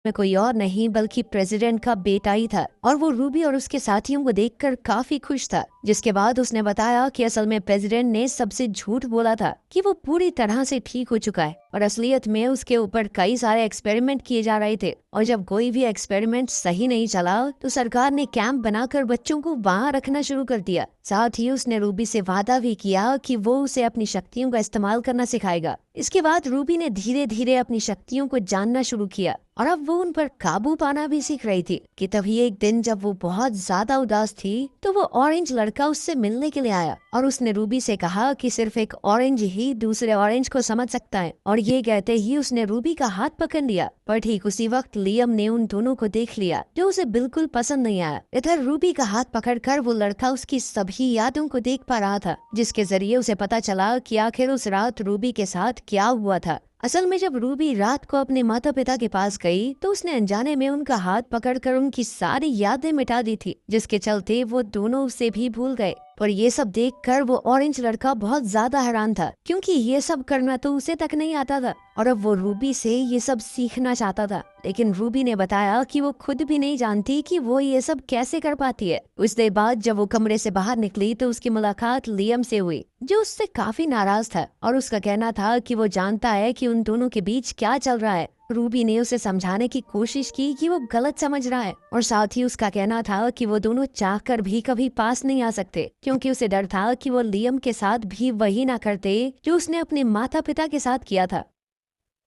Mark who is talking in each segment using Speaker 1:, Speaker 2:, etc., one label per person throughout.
Speaker 1: में कोई और नहीं बल्कि प्रेसिडेंट का बेटा ही था और वो रूबी और उसके साथियों को देखकर काफी खुश था। जिसके बाद उसने बताया कि असल में प्रेसिडेंट ने सबसे झूठ बोला था कि वो पूरी तरह से ठीक हो चुका है और असलियत में उसके ऊपर कई सारे एक्सपेरिमेंट किए जा रहे थे और जब कोई भी एक्सपेरिमेंट सही नहीं चला तो सरकार ने कैंप बनाकर बच्चों को वहाँ रखना शुरू कर दिया। साथ ही उसने रूबी से वादा भी किया कि वो उसे अपनी शक्तियों का इस्तेमाल करना सिखाएगा। इसके बाद रूबी ने धीरे धीरे अपनी शक्तियों को जानना शुरू किया और अब वो उन पर काबू पाना भी सीख रही थी कि तभी एक दिन जब वो बहुत ज्यादा उदास थी तो वो ऑरेंज लड़का उससे मिलने के लिए आया और उसने रूबी से कहा कि सिर्फ एक ऑरेंज ही दूसरे ऑरेंज को समझ सकता है और ये कहते ही उसने रूबी का हाथ पकड़ लिया। पर ठीक उसी वक्त लियम ने उन दोनों को देख लिया जो उसे बिल्कुल पसंद नहीं आया। इधर रूबी का हाथ पकड़कर वो लड़का उसकी सभी यादों को देख पा रहा था जिसके जरिए उसे पता चला कि आखिर उस रात रूबी के साथ क्या हुआ था। असल में जब रूबी रात को अपने माता पिता के पास गई तो उसने अनजाने में उनका हाथ पकड़कर उनकी सारी यादें मिटा दी थी जिसके चलते वो दोनों उसे भी भूल गए। पर ये सब देखकर वो ऑरेंज लड़का बहुत ज्यादा हैरान था क्योंकि ये सब करना तो उसे तक नहीं आता था और अब वो रूबी से ये सब सीखना चाहता था। लेकिन रूबी ने बताया कि वो खुद भी नहीं जानती कि वो ये सब कैसे कर पाती है। उस देर बाद जब वो कमरे से बाहर निकली तो उसकी मुलाकात लियम से हुई जो उससे काफी नाराज था और उसका कहना था कि वो जानता है कि उन दोनों के बीच क्या चल रहा है। रूबी ने उसे समझाने की कोशिश की कि वो गलत समझ रहा है और साथ ही उसका कहना था कि वो दोनों चाहकर भी कभी पास नहीं आ सकते क्योंकि उसे डर था कि वो लियम के साथ भी वही ना करते जो उसने अपने माता पिता के साथ किया था।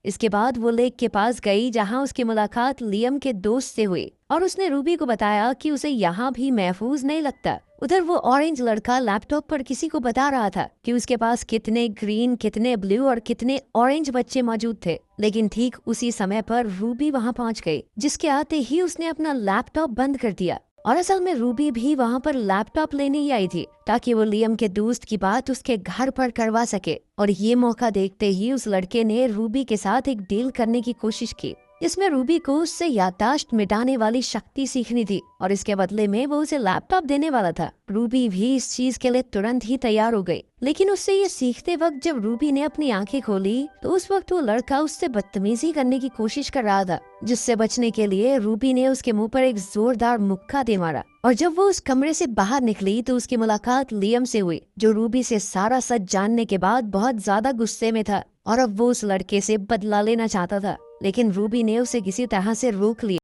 Speaker 1: इसके बाद वो लेक के पास गई जहां उसकी मुलाकात लियम के दोस्त से हुई और उसने रूबी को बताया कि उसे यहाँ भी महफूज नहीं लगता। उधर वो ऑरेंज लड़का लैपटॉप पर किसी को बता रहा था कि उसके पास कितने ग्रीन कितने ब्लू और कितने ऑरेंज बच्चे मौजूद थे। लेकिन ठीक उसी समय पर रूबी वहां पहुंच गई जिसके आते ही उसने अपना लैपटॉप बंद कर दिया और असल में रूबी भी वहां पर लैपटॉप लेने ही आई थी ताकि वो लियम के दोस्त की बात उसके घर पर करवा सके। और ये मौका देखते ही उस लड़के ने रूबी के साथ एक डील करने की कोशिश की। इसमें रूबी को उससे याददाश्त मिटाने वाली शक्ति सीखनी थी और इसके बदले में वो उसे लैपटॉप देने वाला था। रूबी भी इस चीज के लिए तुरंत ही तैयार हो गई। लेकिन उससे ये सीखते वक्त जब रूबी ने अपनी आंखें खोली तो उस वक्त वो लड़का उससे बदतमीजी करने की कोशिश कर रहा था जिससे बचने के लिए रूबी ने उसके मुंह पर एक जोरदार मुक्का दे मारा। और जब वो उस कमरे से बाहर निकली तो उसकी मुलाकात लियम से हुई जो रूबी से सारा सच जानने के बाद बहुत ज्यादा गुस्से में था और अब वो उस लड़के से बदला लेना चाहता था। लेकिन रूबी ने उसे किसी तरह से रोक लिया।